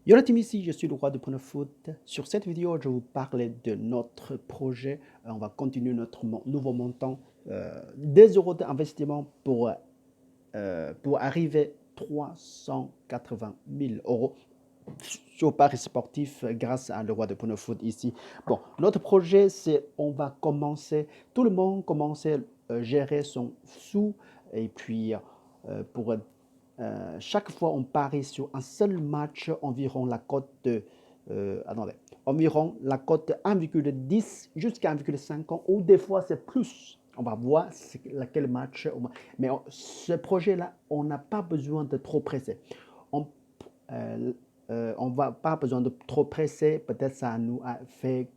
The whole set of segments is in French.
Yo la team, ici, je suis le roi de Preneur Foot. Sur cette vidéo, je vais vous parler de notre projet. On va continuer notre nouveau montant. 2 euros d'investissement pour arriver 380 000 euros sur Paris sportif grâce à le roi de Preneur Foot ici. Bon, notre projet, c'est on va commencer, tout le monde commence à gérer son sous et puis pour chaque fois on parie sur un seul match environ la cote de attendez, environ la cote 1,10 jusqu'à 1,50 ou des fois c'est plus. On va voir laquelle match. Mais ce projet-là, on n'a pas besoin de trop presser. On on va pas besoin de trop presser. Peut-être ça nous a fait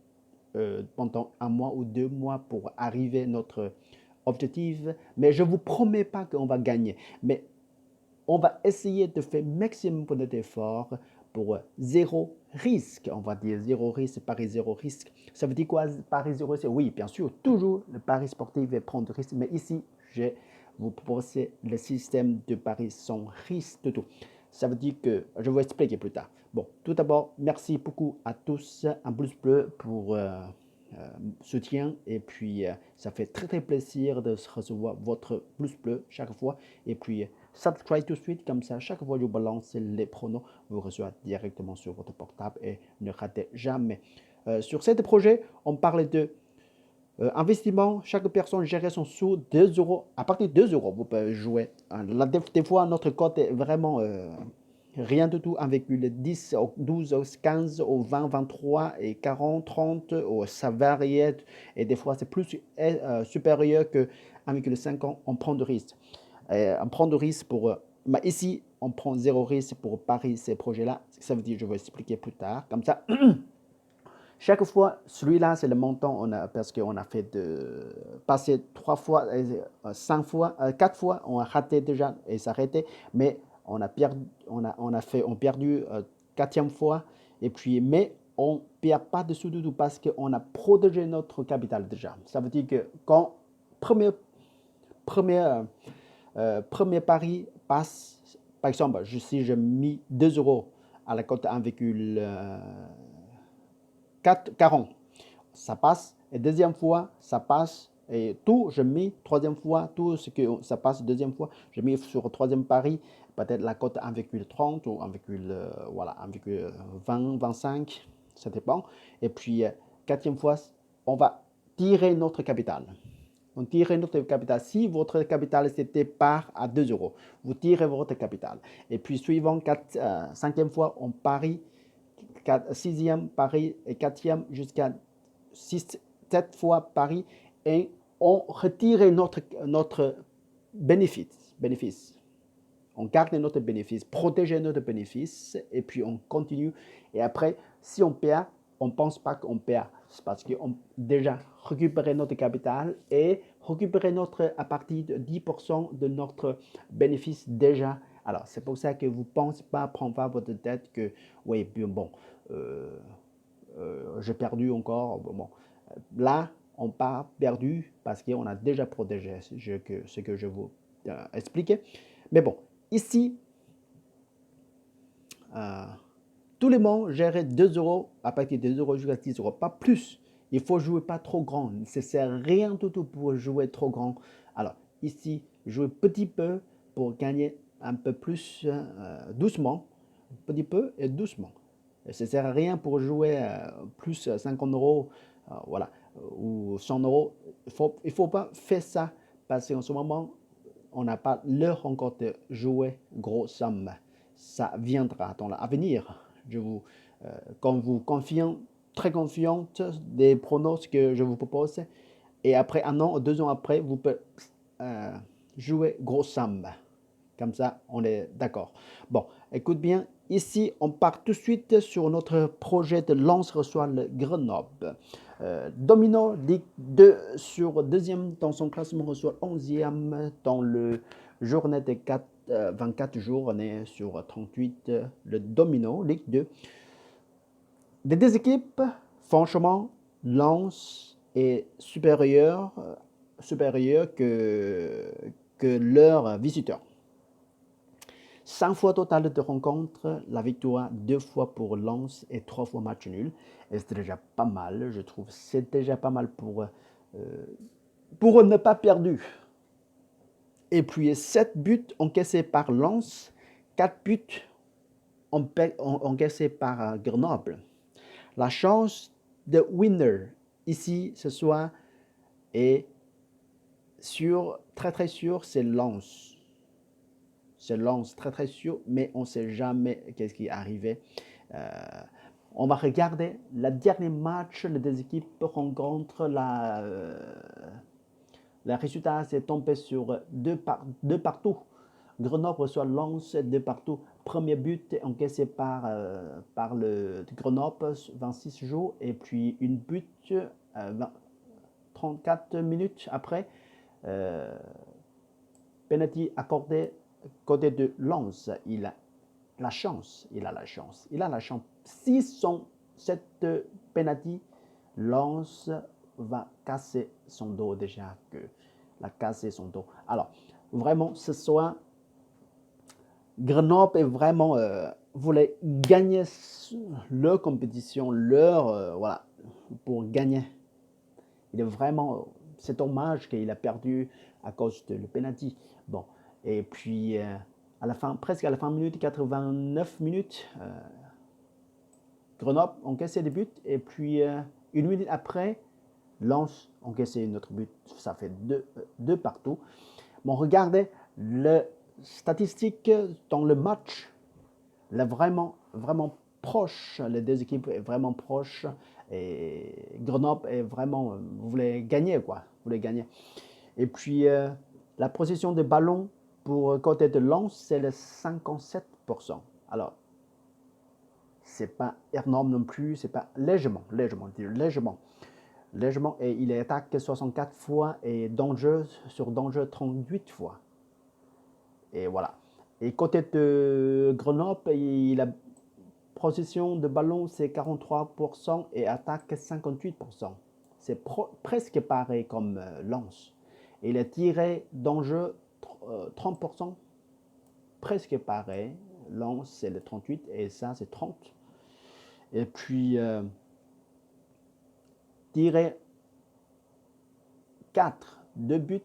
pendant un mois ou 2 mois pour arriver à notre objectif. Mais je ne vous promets pas qu'on va gagner. Mais on va essayer de faire maximum d'efforts pour zéro risque. On va dire zéro risque, pari zéro risque. Ça veut dire quoi, pari zéro risque? Oui, bien sûr, toujours le pari sportif va prendre risque. Mais ici, je vous propose le système de pari sans risque de tout. Ça veut dire que je vais vous expliquer plus tard. Bon, tout d'abord, merci beaucoup à tous. Un pouce bleu pour soutien. Et puis, ça fait très plaisir de recevoir votre pouce bleu chaque fois. Et puis, subscribe tout de suite. Comme ça, chaque fois que je balance les pronos, vous recevez directement sur votre portable et ne ratez jamais. Sur ce projet, on parle de investissement. Chaque personne gère son sous 2 euros. À partir de 2 euros, vous pouvez jouer. Des fois, notre cote est vraiment rien du tout, 1,10 au 12 au 15 au 20, 23 et 40, 30, ça varie et des fois c'est plus supérieur que 1,5 on prend de risque. On prend de risque pour, mais ici on prend zéro risque pour parier ces projets-là. Ça veut dire, je vais expliquer plus tard, comme ça. Chaque fois, celui-là, c'est le montant, parce qu'on a fait de passer 3 fois, 5 fois, 4 fois, on a raté déjà et s'arrêter, mais on a perdu quatrième fois, et puis, mais on ne perd pas de sous-doudou parce qu'on a protégé notre capital déjà. Ça veut dire que quand premier, premier, premier pari passe, par exemple, si je mis 2 euros à la cote 1,40, ça passe. Et deuxième fois, ça passe. Et tout, je mets troisième fois, tout ce que ça passe deuxième fois, je mets sur troisième pari, peut-être la cote 1,30 ou 1, voilà, 1,20, 25, ça dépend. Et puis, quatrième fois, on va tirer notre capital. On tire notre capital. Si votre capital c'était par à 2 euros, vous tirez votre capital. Et puis, suivant cinquième fois, on parie, sixième pari et quatrième jusqu'à 6, 7 fois pari et on retire notre bénéfice. On garde notre bénéfice, protéger notre bénéfice et puis on continue. Et après, si on perd, on ne pense pas qu'on perd. C'est parce qu'on a déjà récupéré notre capital et récupéré à partir de 10% de notre bénéfice déjà. Alors, c'est pour ça que vous ne pensez pas prendre pas votre tête que, oui, bon, j'ai perdu encore. Bon, là, on n'a pas perdu parce qu'on a déjà protégé ce que je vous expliquer. Mais bon, ici, tout le monde gère 2 euros à partir de 2 euros jusqu'à 10 euros, pas plus. Il faut jouer pas trop grand. Ça ne sert rien du tout pour jouer trop grand. Alors, ici, jouer petit peu pour gagner un peu plus doucement, petit peu et doucement. Ça ne sert à rien pour jouer plus 50 euros, voilà, ou 100 euros. Il faut pas faire ça parce qu'en ce moment, on n'a pas l'heure encore de jouer grosse somme. Ça viendra dans l'avenir. Quand vous confiez, très confiante des pronos que je vous propose, et après un an ou 2 ans après, vous pouvez jouer grosse somme. Comme ça, on est d'accord. Bon, écoute bien, ici, on part tout de suite sur notre projet de Lens reçoit le Grenoble. Domino Ligue 2 sur deuxième dans son classement reçoit 11e dans le journée de 24 jours. On est sur 38, le Domino Ligue 2. Les deux équipes, franchement, Lens est supérieur que leurs visiteurs. 5 fois total de rencontres, la victoire 2 fois pour Lens et 3 fois match nul. Et c'est déjà pas mal, je trouve. C'est déjà pas mal pour ne pas perdu. Et puis 7 buts encaissés par Lens, 4 buts encaissés par Grenoble. La chance de winner ici ce soir est sûr, très très sûr, c'est Lens. C'est Lens, très très sûr, mais on ne sait jamais qu'est-ce qui est arrivé. On va regarder le dernier match, les deux équipes rencontrent le résultat s'est tombé sur deux partout. Grenoble reçoit Lens 2 partout. Premier but encaissé par le Grenoble 26 jours et puis une but 34 minutes après. Penalty accordé côté de Lens. Il a la chance. Si cette penalty, Lens va casser son dos déjà que la casser son dos. Alors, vraiment, ce soir, Grenoble est vraiment voulait gagner leur compétition, voilà, pour gagner. Il est vraiment, c'est dommage qu'il a perdu à cause de le penalty. Bon, et puis à la fin, presque à la fin minute 89 minutes, Grenoble encaissé des buts et puis une minute après, Lens encaissé notre but. Ça fait deux partout. Bon, regardez les statistiques dans le match. Là, vraiment, vraiment proche. Les deux équipes sont vraiment proches. Et Grenoble est vraiment, voulait gagner, quoi. Voulait gagner. Et puis, la possession de ballon pour côté de Lens, c'est le 57%. Alors, c'est pas énorme non plus, c'est pas légèrement, et il attaque 64 fois et danger 38 fois. Et voilà. Et côté de Grenoble, la possession de ballon c'est 43% et attaque 58%. C'est presque pareil comme Lens. Et il a tiré danger 30%, presque pareil. Lens c'est le 38 et ça c'est 30. Et puis tiré 2 buts,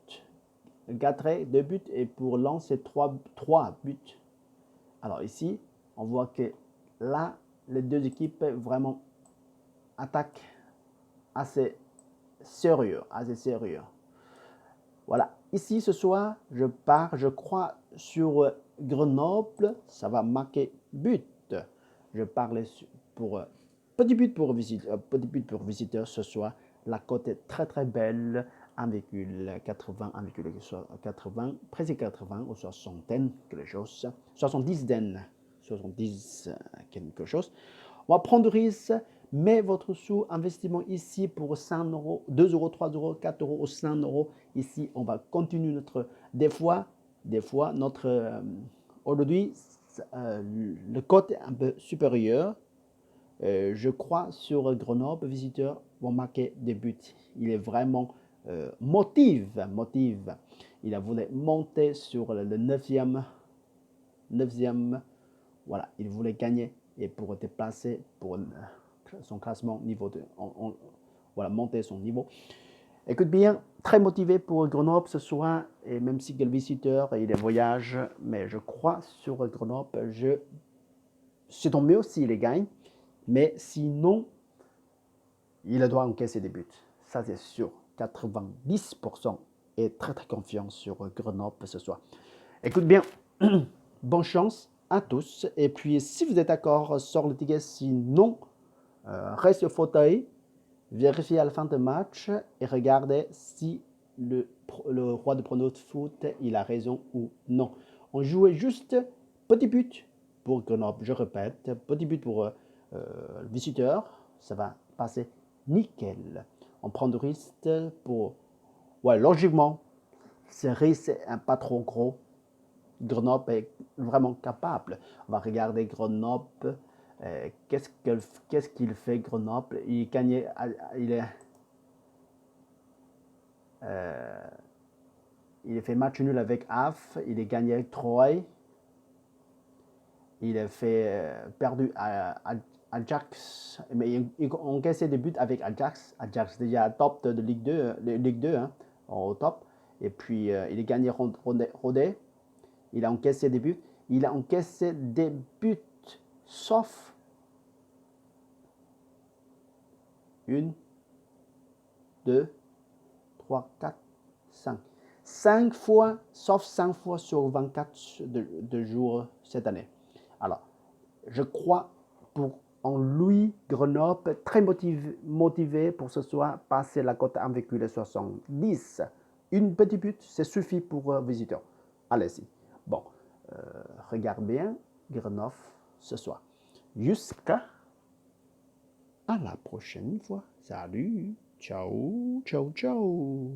2 buts et pour Lens c'est 3 buts. Alors ici, on voit que là, les deux équipes vraiment attaquent assez sérieux. Voilà. Ici, ce soir, je crois, sur Grenoble. Ça va marquer but. Je parle pour petit but pour visiteur ce soir. La cote est très très belle. 1,80, 1,80, presque 80 ou 60, quelque chose. 70 quelque chose. On va prendre risque. Mais votre sous-investissement ici pour 5 euros, 2 euros, 3 euros, 4 euros ou 5 euros. Ici, on va continuer notre. Des fois notre. Aujourd'hui, le code est un peu supérieur. Je crois sur Grenoble, visiteurs vont marquer des buts. Il est vraiment motive. Il a voulu monter sur le 9e. Voilà, il voulait gagner et pour déplacer pour son classement niveau 2. Voilà, monter son niveau. Écoute bien, très motivé pour Grenoble ce soir, et même si le visiteur il est voyage, mais je crois sur Grenoble, c'est tant mieux s'il les gagne, mais sinon, il doit encaisser des buts. Ça c'est sûr, 90% est très très confiant sur Grenoble ce soir. Écoute bien, bonne chance à tous, et puis si vous êtes d'accord, sort le ticket, sinon, reste au fauteuil, vérifiez à la fin de match et regardez si le roi de pronos de foot il a raison ou non. On jouait juste petit but pour Grenoble, je répète, petit but pour le visiteur, ça va passer nickel. On prend de risque pour. Ouais, logiquement, ce risque est pas trop gros. Grenoble est vraiment capable. On va regarder Grenoble. Qu'est-ce qu'il fait Grenoble? Il gagnait, il a fait match nul avec AF, il a gagné avec Troyes. Il a fait perdu à Ajax, mais il encaissé des buts avec Ajax. Ajax déjà top de Ligue 2 hein, au top. Et puis il a gagné Rodé. Il a encaissé des buts. Il a encaissé des buts, sauf une, deux, trois, quatre, cinq. 5 fois, sauf 5 fois sur 24 de jours cette année. Alors, je crois en lui, Grenoble, très motivé pour ce soir, passer la cote 1,70. Une petite but, c'est suffit pour visiteur. Allez-y. Bon, regarde bien Grenoble ce soir. Jusqu'à la prochaine fois. Salut. Ciao, ciao, ciao.